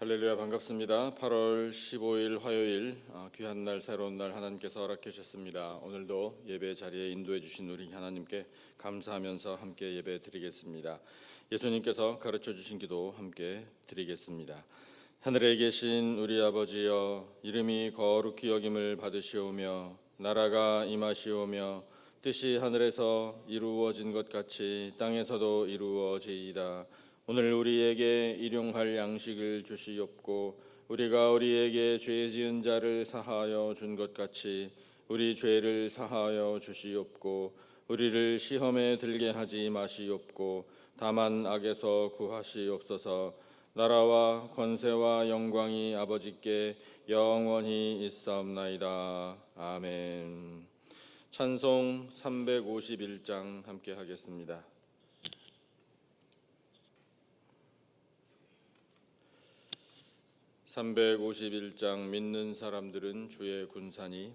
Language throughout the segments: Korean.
할렐루야, 반갑습니다. 8월 15일 화요일, 귀한 날, 새로운 날 하나님께서 허락해 주셨습니다. 오늘도 예배 자리에 인도해 주신 우리 하나님께 감사하면서 함께 예배 드리겠습니다. 예수님께서 가르쳐 주신 기도 함께 드리겠습니다. 하늘에 계신 우리 아버지여, 이름이 거룩히 여김을 받으시오며 나라가 임하시오며 뜻이 하늘에서 이루어진 것 같이 땅에서도 이루어지이다. 오늘 우리에게 일용할 양식을 주시옵고 우리가 우리에게 죄 지은 자를 사하여 준 것 같이 우리 죄를 사하여 주시옵고 우리를 시험에 들게 하지 마시옵고 다만 악에서 구하시옵소서. 나라와 권세와 영광이 아버지께 영원히 있사옵나이다. 아멘. 찬송 351장 함께 하겠습니다. 351장 믿는 사람들은 주의 군사니.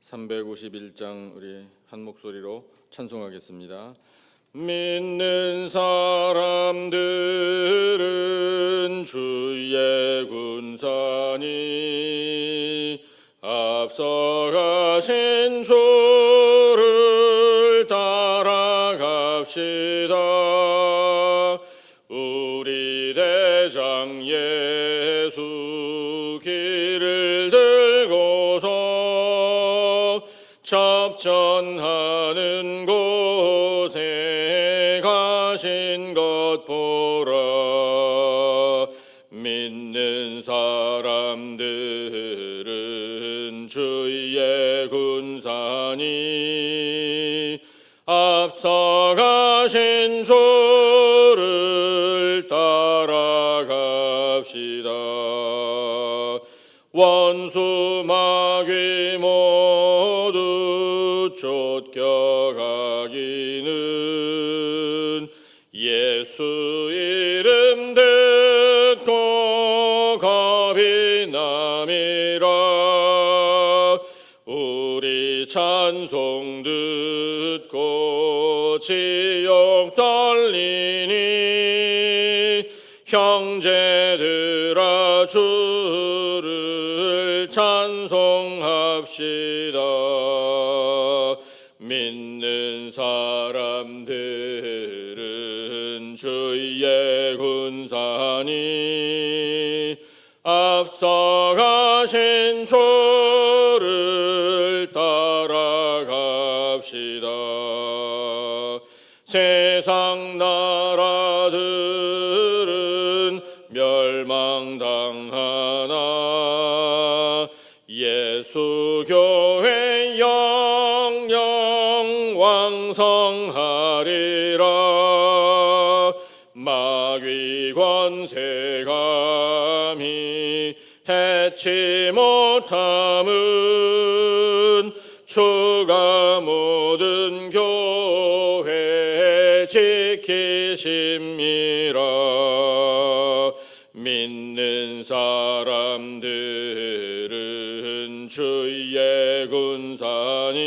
(351장) 우리 한 목소리로 찬송하겠습니다. 믿는 사람들은 주의 군사니 앞서가신 주를 따라갑시다. 우리 대장 예수 길을 들고서 접전하는 곳에 가신 것 보라. 믿는 사람들은 주의 군사니 앞서가신 주를 따라갑시다. 원수 마귀 모두 쫓겨가기는 예수 이름 듣고 겁이 남이라. 우리 찬송 듣고 지옥 떨리니 형제들아 주를 찬송합시다. 믿는 사람들은 주의 군사니 앞서가신 주를 따라갑시다. 세상 나라들은 멸망당하나 예수 교회 영영 왕성하리라. 마귀 권세 감히 해치 못함은 주가 모든 교회 지키심이라. 믿는 사람들은 주의 군사니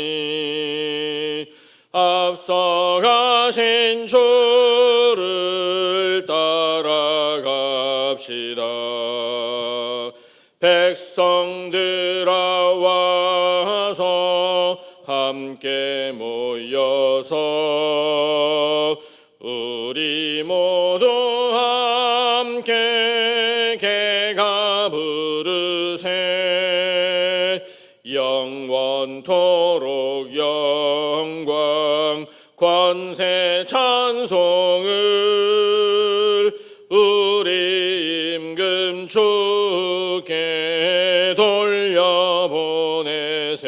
앞서가신 주를 따라갑시다. 백성들아 와서 함께 모여서 우리 모두 함께 개가 부르세. 영원토록 영광 권세 찬송을 우리 임금 주께 돌려보내세.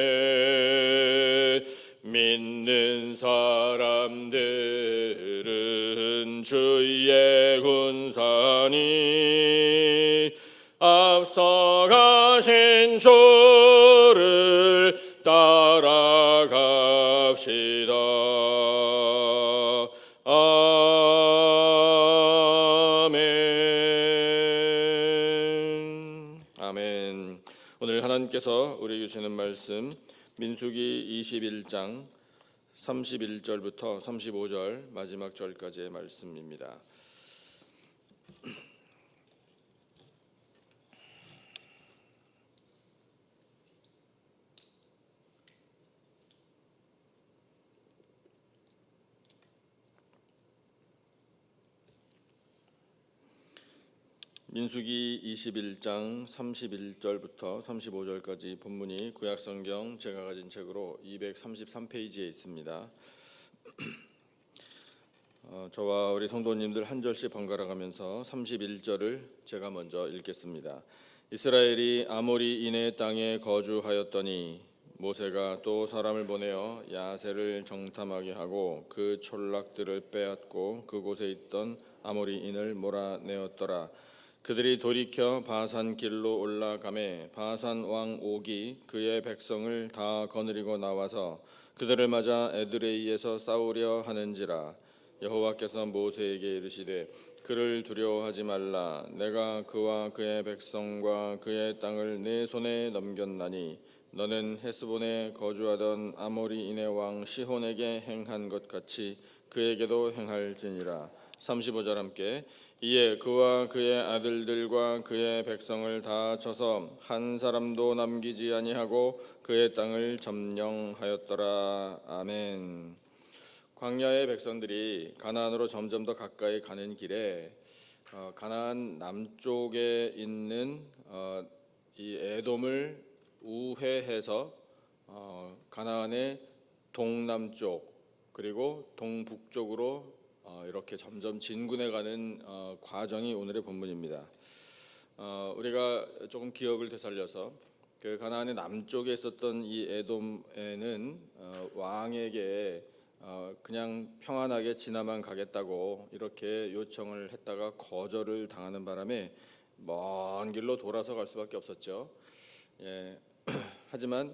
믿는 사람들은 주의 군사니 앞서가신 주를 따라갑시다. 아멘. 아멘. 오늘 하나님께서 우리 주시는 말씀 민수기 21장 31절부터 35절 마지막 절까지의 말씀입니다. 민수기 21장 31절부터 35절까지 본문이 구약성경 제가 가진 책으로 233페이지에 있습니다. 저와 우리 성도님들 한 절씩 번갈아 가면서 31절을 제가 먼저 읽겠습니다. 이스라엘이 아모리 인의 땅에 거주하였더니 모세가 또 사람을 보내어 야세를 정탐하게 하고 그 촌락들을 빼앗고 그곳에 있던 아모리 인을 몰아내었더라. 그들이 돌이켜 바산 길로 올라가매 바산 왕 옥이 그의 백성을 다 거느리고 나와서 그들을 맞아 에드레이에서 싸우려 하는지라. 여호와께서 모세에게 이르시되 그를 두려워하지 말라. 내가 그와 그의 백성과 그의 땅을 내 손에 넘겼나니 너는 헤스본에 거주하던 아모리인의 왕 시혼에게 행한 것 같이 그에게도 행할지니라. 35절 함께. 이에 그와 그의 아들들과 그의 백성을 다 쳐서 한 사람도 남기지 아니하고 그의 땅을 점령하였더라. 아멘. 광야의 백성들이 가나안으로 점점 더 가까이 가는 길에 가나안 남쪽에 있는 이 에돔을 우회해서 가나안의 동남쪽 그리고 동북쪽으로 이렇게 점점 진군해가는 과정이 오늘의 본문입니다. 우리가 조금 기억을 되살려서 그 가나안의 남쪽에 있었던 이 에돔에는 왕에게 그냥 평안하게 지나만 가겠다고 이렇게 요청을 했다가 거절을 당하는 바람에 먼 길로 돌아서 갈 수밖에 없었죠. 예. 하지만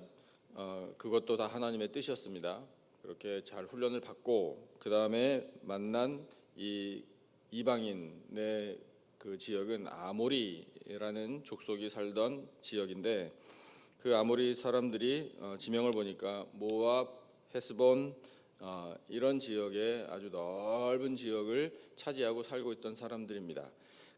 그것도 다 하나님의 뜻이었습니다. 그렇게 잘 훈련을 받고 그 다음에 만난 이 이방인의 그 지역은 아모리라는 족속이 살던 지역인데 그 아모리 사람들이 지명을 보니까 모압, 헤스본 이런 지역에 아주 넓은 지역을 차지하고 살고 있던 사람들입니다.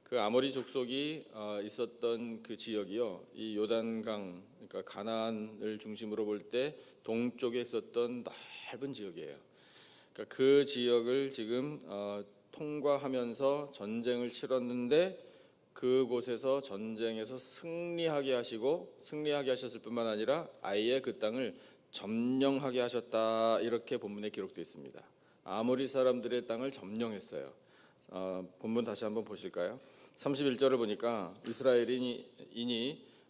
그 아모리 족속이 있었던 그 지역이요, 이 요단강, 그러니까 가나안을 중심으로 볼 때 동쪽에 있었던 넓은 지역이에요. 그러니까 그 지역을 지금 통과하면서 전쟁을 치렀는데 그곳에서 전쟁에서 승리하게 하셨을 뿐만 아니라 아예 그 땅을 점령하게 하셨다, 이렇게 본문에 기록되어 있습니다. 아모리 사람들의 땅을 점령했어요. 본문 다시 한번 보실까요? 31절을 보니까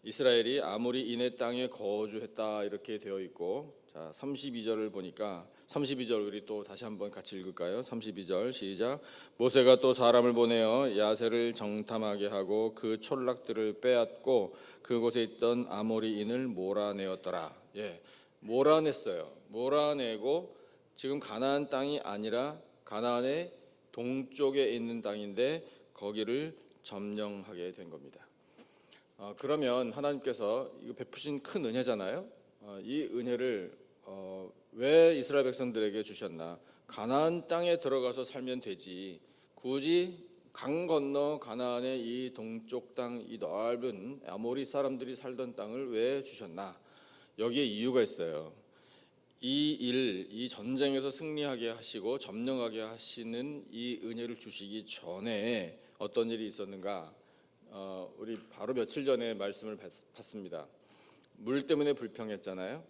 이스라엘이 아모리인의 땅에 거주했다, 이렇게 되어 있고, 자 32절을 보니까 32절 우리 또 다시 한번 같이 읽을까요? 32절 시작. 모세가 또 사람을 보내어 야세를 정탐하게 하고 그 촌락들을 빼앗고 그곳에 있던 아모리인을 몰아내었더라. 예, 몰아냈어요. 몰아내고 지금 가나안 땅이 아니라 가나안의 동쪽에 있는 땅인데 거기를 점령하게 된 겁니다. 그러면 하나님께서 이거 베푸신 큰 은혜잖아요. 이 은혜를 왜 이스라엘 백성들에게 주셨나? 가나안 땅에 들어가서 살면 되지, 굳이 강 건너 가나안의 이 동쪽 땅, 이 넓은 아모리 사람들이 살던 땅을 왜 주셨나? 여기에 이유가 있어요. 이 전쟁에서 승리하게 하시고 점령하게 하시는 이 은혜를 주시기 전에 어떤 일이 있었는가? 우리 바로 며칠 전에 말씀을 봤습니다. 물 때문에 불평했잖아요.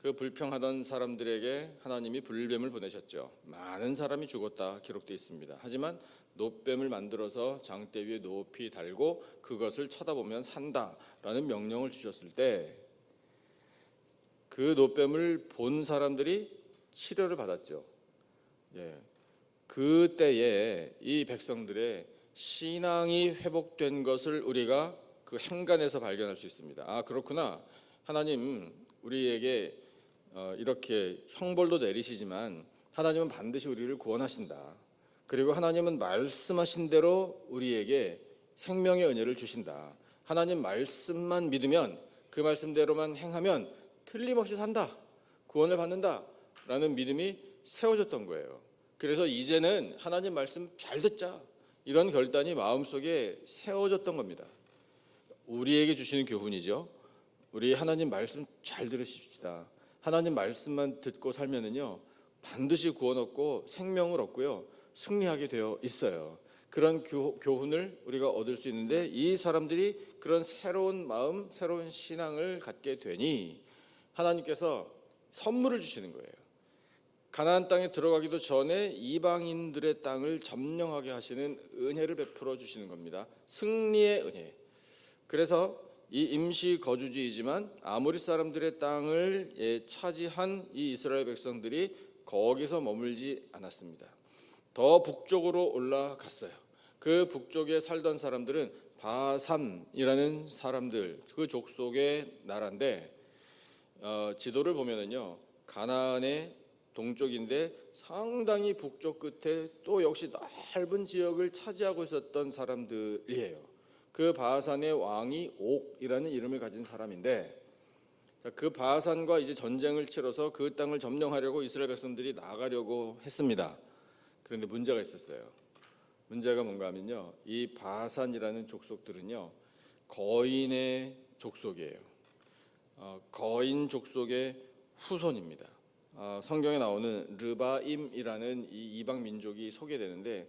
그 불평하던 사람들에게 하나님이 불뱀을 보내셨죠. 많은 사람이 죽었다 기록되어 있습니다. 하지만 놋뱀을 만들어서 장대 위에 높이 달고 그것을 쳐다보면 산다라는 명령을 주셨을 때 그 놋뱀을 본 사람들이 치료를 받았죠. 예. 그때에 이 백성들의 신앙이 회복된 것을 우리가 그 행간에서 발견할 수 있습니다. 그렇구나. 하나님 우리에게 이렇게 형벌도 내리시지만 하나님은 반드시 우리를 구원하신다. 그리고 하나님은 말씀하신 대로 우리에게 생명의 은혜를 주신다. 하나님 말씀만 믿으면, 그 말씀대로만 행하면 틀림없이 산다. 구원을 받는다라는 믿음이 세워졌던 거예요. 그래서 이제는 하나님 말씀 잘 듣자, 이런 결단이 마음속에 세워졌던 겁니다. 우리에게 주시는 교훈이죠. 우리 하나님 말씀 잘 들으십시다. 하나님 말씀만 듣고 살면은요, 반드시 구원 얻고 생명을 얻고요, 승리하게 되어 있어요. 그런 교훈을 우리가 얻을 수 있는데, 이 사람들이 그런 새로운 마음, 새로운 신앙을 갖게 되니 하나님께서 선물을 주시는 거예요. 가나안 땅에 들어가기도 전에 이방인들의 땅을 점령하게 하시는 은혜를 베풀어 주시는 겁니다. 승리의 은혜. 그래서 이 임시 거주지이지만 아모리 사람들의 땅을 차지한 이 이스라엘 백성들이 거기서 머물지 않았습니다. 더 북쪽으로 올라갔어요. 그 북쪽에 살던 사람들은 바산이라는 사람들, 그 족속의 나라인데, 지도를 보면은요, 가나안의 동쪽인데 상당히 북쪽 끝에 또 역시 넓은 지역을 차지하고 있었던 사람들이에요. 그 바산의 왕이 옥이라는 이름을 가진 사람인데, 그 바산과 이제 전쟁을 치러서 그 땅을 점령하려고 이스라엘 백성들이 나가려고 했습니다. 그런데 문제가 있었어요. 문제가 뭔가 하면요, 이 바산이라는 족속들은요, 거인의 족속이에요. 거인 족속의 후손입니다. 성경에 나오는 르바임이라는 이 이방 민족이 소개되는데,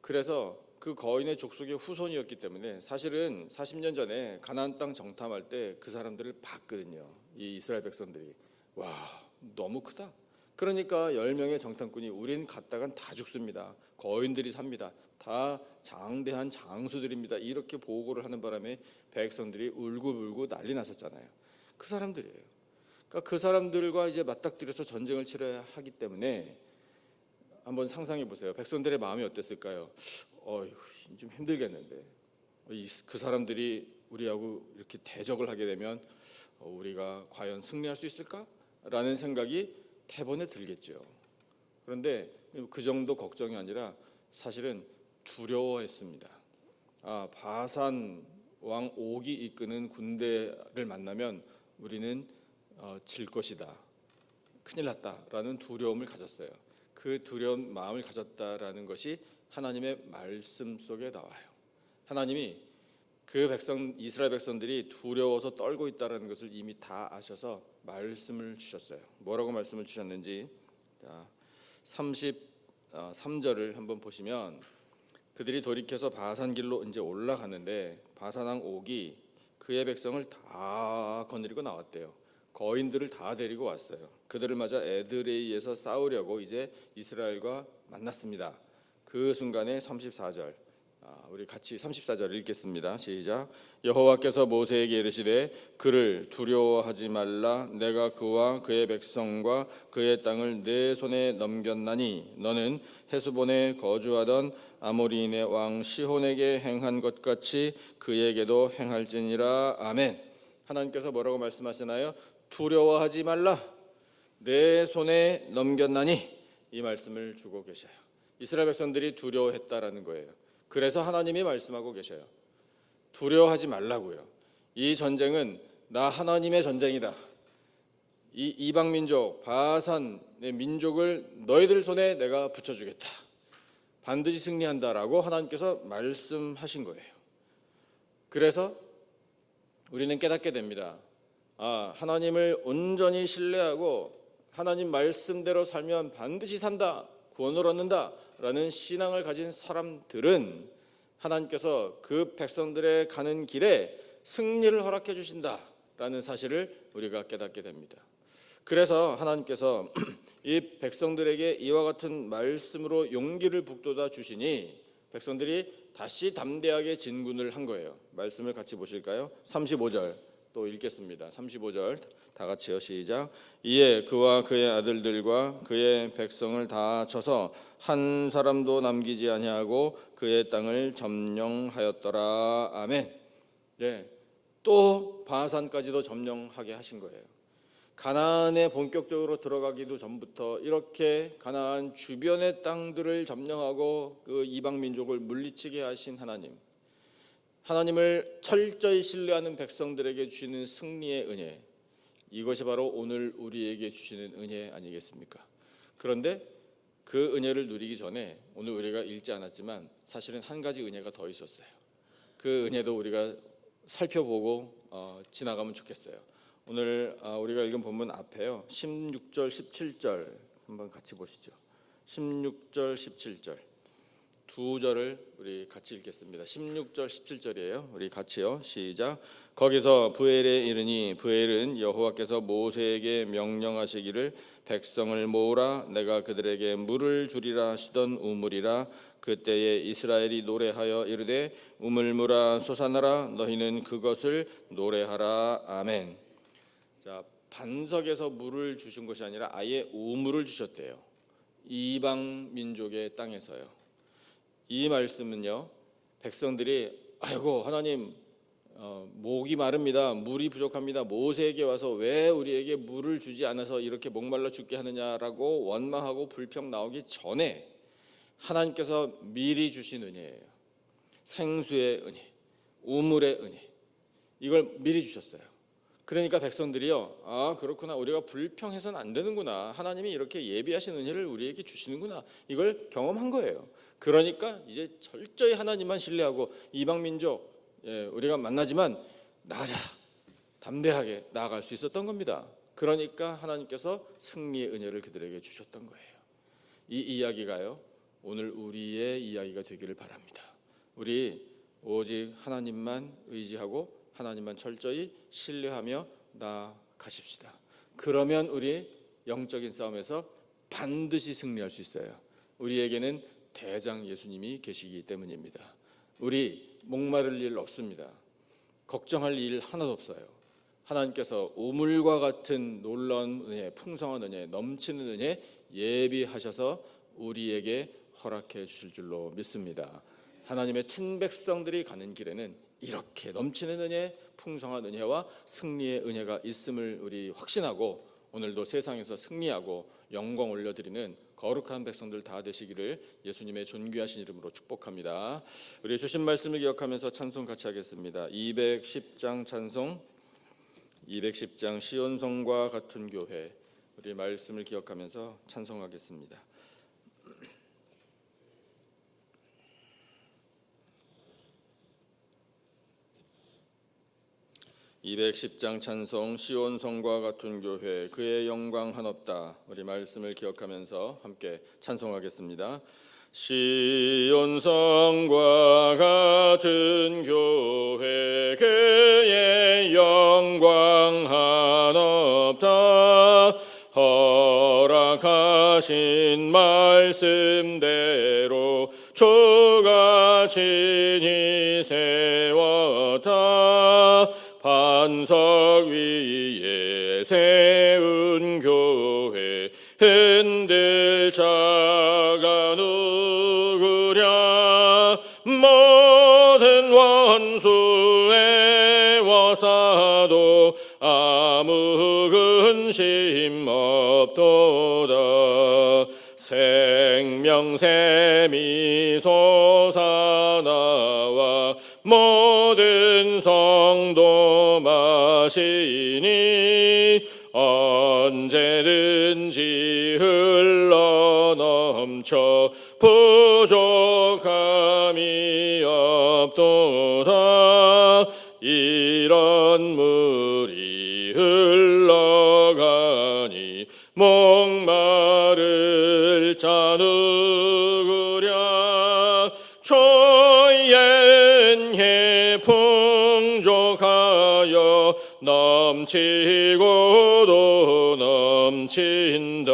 그래서 그 거인의 족속의 후손이었기 때문에 사실은 40년 전에 가나안 땅 정탐할 때 그 사람들을 봤거든요. 이 이스라엘 백성들이. 와, 너무 크다. 그러니까 10명의 정탐꾼이 우린 갔다간 다 죽습니다. 거인들이 삽니다. 다 장대한 장수들입니다. 이렇게 보고를 하는 바람에 백성들이 울고불고 난리 났었잖아요. 그 사람들이에요. 그러니까 그 사람들과 이제 맞닥뜨려서 전쟁을 치러야 하기 때문에 한번 상상해 보세요. 백성들의 마음이 어땠을까요? 좀 힘들겠는데, 그 사람들이 우리하고 이렇게 대적을 하게 되면 우리가 과연 승리할 수 있을까? 라는 생각이 태번에 들겠죠. 그런데 그 정도 걱정이 아니라 사실은 두려워했습니다. 바산 왕 옥이 이끄는 군대를 만나면 우리는 질 것이다, 큰일 났다라는 두려움을 가졌어요. 그 두려운 마음을 가졌다라는 것이 하나님의 말씀 속에 나와요. 하나님이 그 이스라엘 백성들이 두려워서 떨고 있다는 것을 이미 다 아셔서 말씀을 주셨어요. 뭐라고 말씀을 주셨는지 33절을 한번 보시면, 그들이 돌이켜서 바산길로 이제 올라가는데 바산왕 옥이 그의 백성을 다 거느리고 나왔대요. 거인들을 다 데리고 왔어요. 그들을 맞아 에드레이에서 싸우려고 이제 이스라엘과 만났습니다. 그 순간에 34절, 우리 같이 34절 읽겠습니다. 시작. 여호와께서 모세에게 이르시되 그를 두려워하지 말라. 내가 그와 그의 백성과 그의 땅을 내 손에 넘겼나니 너는 헤스본에 거주하던 아모리인의 왕 시혼에게 행한 것 같이 그에게도 행할지니라. 아멘. 하나님께서 뭐라고 말씀하시나요? 두려워하지 말라. 내 손에 넘겼나니, 이 말씀을 주고 계셔요. 이스라엘 백성들이 두려워했다라는 거예요. 그래서 하나님이 말씀하고 계셔요. 두려워하지 말라고요. 이 전쟁은 나 하나님의 전쟁이다. 이 이방 민족 바산의 민족을 너희들 손에 내가 붙여주겠다. 반드시 승리한다라고 하나님께서 말씀하신 거예요. 그래서 우리는 깨닫게 됩니다. 하나님을 온전히 신뢰하고 하나님 말씀대로 살면 반드시 산다, 구원을 얻는다 라는 신앙을 가진 사람들은 하나님께서 그 백성들의 가는 길에 승리를 허락해 주신다라는 사실을 우리가 깨닫게 됩니다. 그래서 하나님께서 이 백성들에게 이와 같은 말씀으로 용기를 북돋아 주시니 백성들이 다시 담대하게 진군을 한 거예요. 말씀을 같이 보실까요? 35절 또 읽겠습니다. 35절 다 같이요. 시작. 이에 그와 그의 아들들과 그의 백성을 다 쳐서 한 사람도 남기지 아니하고 그의 땅을 점령하였더라. 아멘. 네, 또 바산까지도 점령하게 하신 거예요. 가나안에 본격적으로 들어가기도 전부터 이렇게 가나안 주변의 땅들을 점령하고 그 이방 민족을 물리치게 하신 하나님을 철저히 신뢰하는 백성들에게 주시는 승리의 은혜, 이것이 바로 오늘 우리에게 주시는 은혜 아니겠습니까? 그런데 그 은혜를 누리기 전에 오늘 우리가 읽지 않았지만 사실은 한 가지 은혜가 더 있었어요. 그 은혜도 우리가 살펴보고 지나가면 좋겠어요. 오늘 우리가 읽은 본문 앞에요, 16절 17절 한번 같이 보시죠. 16절 17절 두 절을 우리 같이 읽겠습니다. 16절 17절이에요. 우리 같이요. 시작. 거기서 부엘에 이르니 부엘은 여호와께서 모세에게 명령하시기를 백성을 모으라 내가 그들에게 물을 주리라 하시던 우물이라. 그때에 이스라엘이 노래하여 이르되 우물물아 솟아나라 너희는 그것을 노래하라. 아멘. 자, 반석에서 물을 주신 것이 아니라 아예 우물을 주셨대요. 이방 민족의 땅에서요. 이 말씀은요, 백성들이 아이고 하나님 목이 마릅니다, 물이 부족합니다, 모세에게 와서 왜 우리에게 물을 주지 않아서 이렇게 목말라 죽게 하느냐라고 원망하고 불평 나오기 전에 하나님께서 미리 주신 은혜예요. 생수의 은혜, 우물의 은혜, 이걸 미리 주셨어요. 그러니까 백성들이요, 아 그렇구나, 우리가 불평해서는 안 되는구나, 하나님이 이렇게 예비하신 은혜를 우리에게 주시는구나, 이걸 경험한 거예요. 그러니까 이제 철저히 하나님만 신뢰하고 이방 민족 우리가 만나지만 나가자, 담대하게 나아갈 수 있었던 겁니다. 그러니까 하나님께서 승리의 은혜를 그들에게 주셨던 거예요. 이 이야기가요, 오늘 우리의 이야기가 되기를 바랍니다. 우리 오직 하나님만 의지하고 하나님만 철저히 신뢰하며 나아가십시다. 그러면 우리 영적인 싸움에서 반드시 승리할 수 있어요. 우리에게는 대장 예수님이 계시기 때문입니다. 우리 목마를 일 없습니다. 걱정할 일 하나도 없어요. 하나님께서 우물과 같은 놀라운 은혜, 풍성한 은혜, 넘치는 은혜 예비하셔서 우리에게 허락해 주실 줄로 믿습니다. 하나님의 친백성들이 가는 길에는 이렇게 넘치는 은혜, 풍성한 은혜와 승리의 은혜가 있음을 우리 확신하고 오늘도 세상에서 승리하고 영광 올려드리는 거룩한 백성들 다 되시기를 예수님의 존귀하신 이름으로 축복합니다. 우리 주신 말씀을 기억하면서 찬송 같이 하겠습니다. 210장 찬송, 210장 시온성과 같은 교회, 우리 말씀을 기억하면서 찬송하겠습니다. 210장 찬송, 시온성과 같은 교회, 그의 영광 한없다. 우리 말씀을 기억하면서 함께 찬송하겠습니다. 시온성과 같은 교회, 그의 영광 한없다. 허락하신 말씀대로 주가 친히 세웠다. 반석 위에 세운 교회, 흔들 자가 누구랴. 모든 원수의 와사도 아무 근심 없도다. 생명샘이 솟아나와 모든 성도 마시니 언제든지 흘러넘쳐 부족함이 없도다. 이런 물이 흘러가니 목마를 자 누구랴. 주의 은혜 풍족하여 넘치고도 넘친다.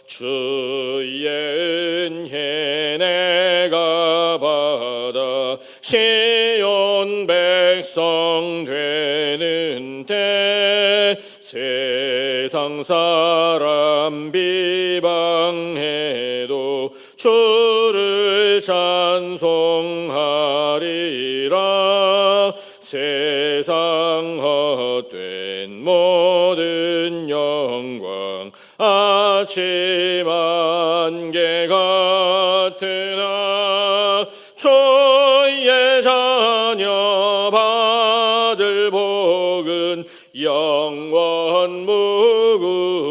주의 은혜 내가 받아 시온 백성 되는 때 세상 사람 비방해도 주를 찬송하리라. 세상 헛된 모든 영광 아침 안개 같으나 주의 자녀 받을 복은 영원 무궁하도다.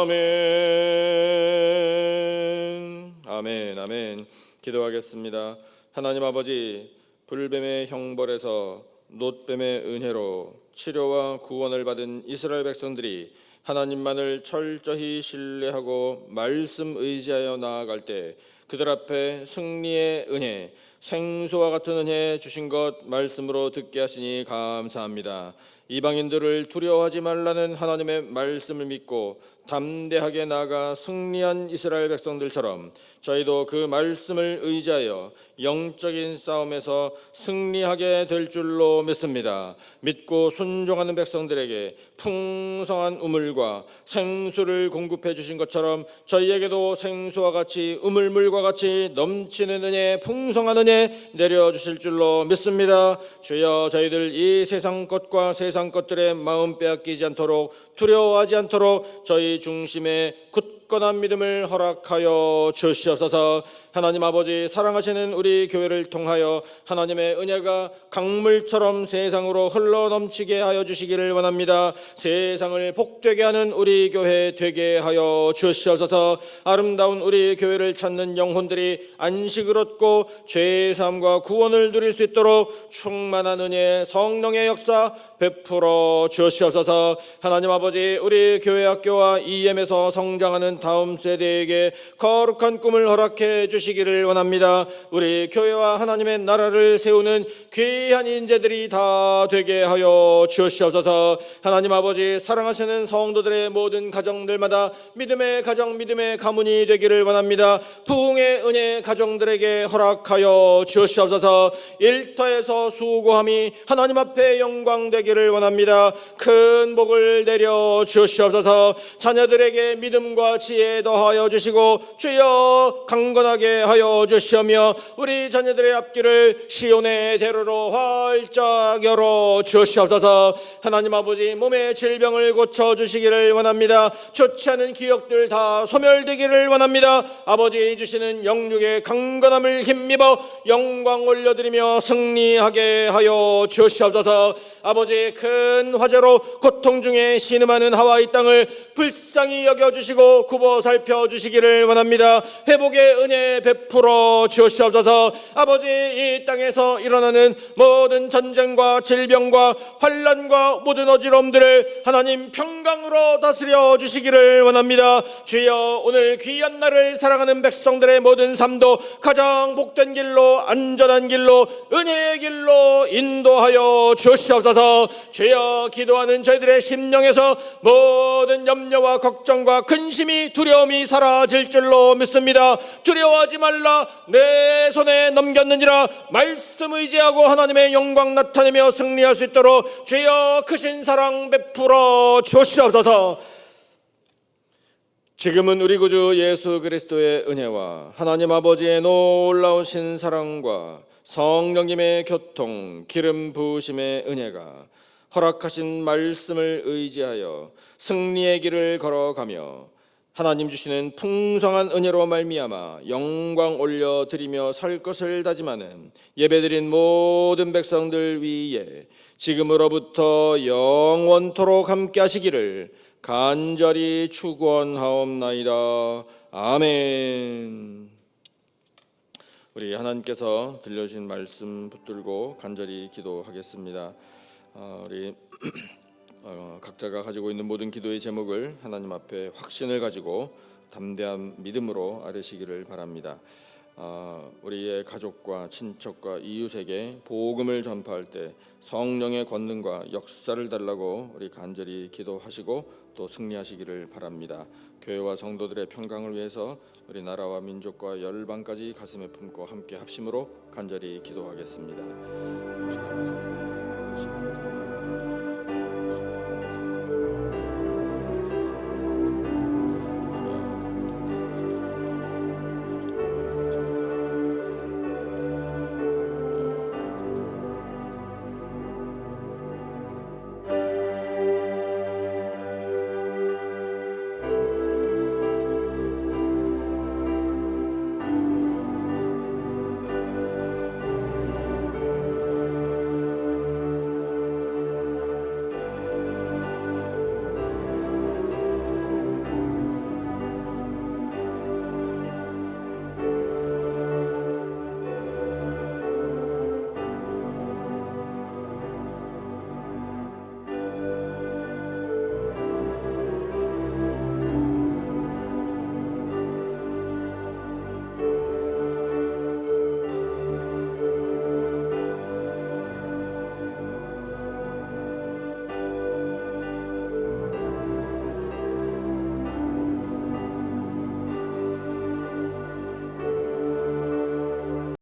아멘. 아멘. 아멘. 기도하겠습니다. 하나님 아버지, 불뱀의 형벌에서 놋뱀의 은혜로 치료와 구원을 받은 이스라엘 백성들이 하나님만을 철저히 신뢰하고 말씀 의지하여 나아갈 때 그들 앞에 승리의 은혜, 생수와 같은 은혜 주신 것 말씀으로 듣게 하시니 감사합니다. 이방인들을 두려워하지 말라는 하나님의 말씀을 믿고 담대하게 나아가 승리한 이스라엘 백성들처럼 저희도 그 말씀을 의지하여 영적인 싸움에서 승리하게 될 줄로 믿습니다. 믿고 순종하는 백성들에게 풍성한 우물과 생수를 공급해 주신 것처럼 저희에게도 생수와 같이 우물물과 같이 넘치는 은혜, 풍성한 은혜 내려주실 줄로 믿습니다. 주여, 저희들 이 세상 것과 세상 것들의 마음 빼앗기지 않도록, 두려워하지 않도록 저희 중심에 굳건한 믿음을 허락하여 주시옵소서. 하나님 아버지, 사랑하시는 우리 교회를 통하여 하나님의 은혜가 강물처럼 세상으로 흘러넘치게 하여 주시기를 원합니다. 세상을 복되게 하는 우리 교회 되게 하여 주시옵소서. 아름다운 우리 교회를 찾는 영혼들이 안식을 얻고 죄사함과 구원을 누릴 수 있도록 충만한 은혜, 성령의 역사 베풀어 주시옵소서. 하나님 아버지, 우리 교회 학교와 EM에서 성장하는 다음 세대에게 거룩한 꿈을 허락해 주시기를 원합니다. 우리 교회와 하나님의 나라를 세우는 귀한 인재들이 다 되게 하여 주시옵소서. 하나님 아버지, 사랑하시는 성도들의 모든 가정들마다 믿음의 가정, 믿음의 가문이 되기를 원합니다. 부흥의 은혜 가정들에게 허락하여 주시옵소서. 일터에서 수고함이 하나님 앞에 영광 되기를 원합니다. 큰 복을 내려 주시옵소서. 자녀들에게 믿음과 지혜 더하여 주시고 주여 강건하게 하여 주시며 우리 자녀들의 앞길을 시온의 대로로 활짝 열어 주시옵소서. 하나님 아버지, 몸의 질병을 고쳐 주시기를 원합니다. 좋지 않은 기억들 다 소멸되기를 원합니다. 아버지 주시는 영육의 강건함을 힘입어 영광 올려드리며 승리하게 하여 주시옵소서. 아버지, 큰 화재로 고통 중에 신음하는 하와이 땅을 불쌍히 여겨주시고 굽어 살펴주시기를 원합니다. 회복의 은혜 베풀어 주시옵소서. 아버지, 이 땅에서 일어나는 모든 전쟁과 질병과 환난과 모든 어지러움들을 하나님 평강으로 다스려 주시기를 원합니다. 주여, 오늘 귀한 날을 사랑하는 백성들의 모든 삶도 가장 복된 길로, 안전한 길로, 은혜의 길로 인도하여 주시옵소서. 주여, 기도하는 저희들의 심령에서 모든 염려와 걱정과 근심이, 두려움이 사라질 줄로 믿습니다. 두려워하지 말라, 내 손에 넘겼느니라. 말씀 의지하고 하나님의 영광 나타내며 승리할 수 있도록 주여 크신 사랑 베풀어 주시옵소서. 지금은 우리 구주 예수 그리스도의 은혜와 하나님 아버지의 놀라우신 사랑과 성령님의 교통, 기름 부으심의 은혜가 허락하신 말씀을 의지하여 승리의 길을 걸어가며 하나님 주시는 풍성한 은혜로 말미암아 영광 올려드리며 살 것을 다짐하는 예배드린 모든 백성들 위에 지금으로부터 영원토록 함께 하시기를 간절히 축원하옵나이다. 아멘. 우리 하나님께서 들려주신 말씀 붙들고 간절히 기도하겠습니다. 우리 각자가 가지고 있는 모든 기도의 제목을 하나님 앞에 확신을 가지고 담대한 믿음으로 아뢰시기를 바랍니다. 우리의 가족과 친척과 이웃에게 복음을 전파할 때 성령의 권능과 역사를 달라고 우리 간절히 기도하시고 또 승리하시기를 바랍니다. 교회와 성도들의 평강을 위해서 우리 나라와 민족과 열방까지 가슴에 품고 함께 합심으로 간절히 기도하겠습니다.